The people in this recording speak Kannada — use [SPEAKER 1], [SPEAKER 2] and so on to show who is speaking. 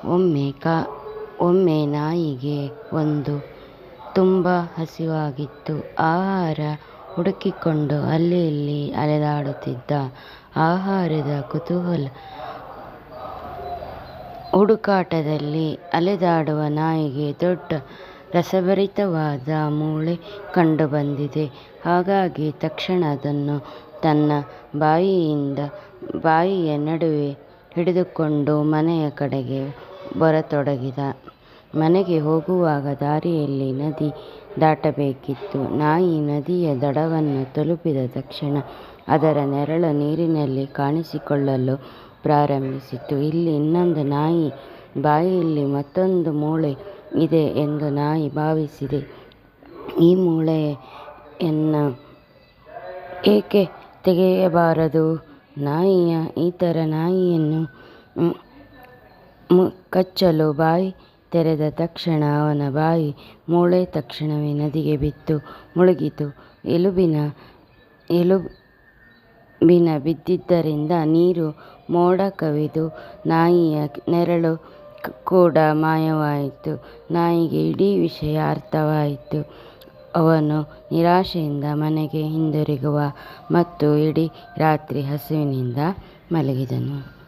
[SPEAKER 1] ಒಮ್ಮೆ ನಾಯಿಗೆ ತುಂಬ ಹಸಿವಾಗಿತ್ತು. ಆಹಾರ ಹುಡುಕಿಕೊಂಡು ಅಲ್ಲಿ ಇಲ್ಲಿ ಅಲೆದಾಡುತ್ತಿದ್ದ. ಆಹಾರದ ಹುಡುಕಾಟದಲ್ಲಿ ಅಲೆದಾಡುವ ನಾಯಿಗೆ ದೊಡ್ಡ ರಸಭರಿತವಾದ ಮೂಳೆ ಕಂಡುಬಂದಿದೆ. ಹಾಗಾಗಿ ತಕ್ಷಣ ಅದನ್ನು ತನ್ನ ಬಾಯಿಯ ನಡುವೆ ಹಿಡಿದುಕೊಂಡು ಮನೆಯ ಕಡೆಗೆ ಬರತೊಡಗಿದ. ಮನೆಗೆ ಹೋಗುವಾಗ ದಾರಿಯಲ್ಲಿ ನದಿ ದಾಟಬೇಕಿತ್ತು. ನಾಯಿ ನದಿಯ ದಡವನ್ನು ತಲುಪಿದ ತಕ್ಷಣ ಅದರ ನೆರಳು ನೀರಿನಲ್ಲಿ ಕಾಣಿಸಿಕೊಳ್ಳಲು ಪ್ರಾರಂಭಿಸಿತು. ಇಲ್ಲಿ ಇನ್ನೊಂದು ನಾಯಿ ಬಾಯಿಯಲ್ಲಿ ಮತ್ತೊಂದು ಮೂಳೆ ಇದೆ ಎಂದು ನಾಯಿ ಭಾವಿಸಿದೆ. ಈ ಮೂಳೆಯನ್ನು ಏಕೆ ತೆಗೆಯಬಾರದು? ಈ ಥರ ನಾಯಿಯನ್ನು ಕಚ್ಚಲು ಬಾಯಿ ತೆರೆದ ತಕ್ಷಣ ಅವನ ಬಾಯಿ ಮೂಳೆ ತಕ್ಷಣವೇ ನದಿಗೆ ಬಿದ್ದು ಮುಳುಗಿತು. ಎಲುಬಿನ ಬಿದ್ದಿದ್ದರಿಂದ ನೀರು ಮೋಡ ಕವಿದು ನಾಯಿಯ ನೆರಳು ಕೂಡ ಮಾಯವಾಯಿತು. ನಾಯಿಗೆ ಇಡೀ ವಿಷಯ ಅರ್ಥವಾಯಿತು. ಅವನು ನಿರಾಶೆಯಿಂದ ಮನೆಗೆ ಹಿಂದಿರುಗುವ ಮತ್ತು ಇಡೀ ರಾತ್ರಿ ಹಸಿವಿನಿಂದ ಮಲಗಿದನು.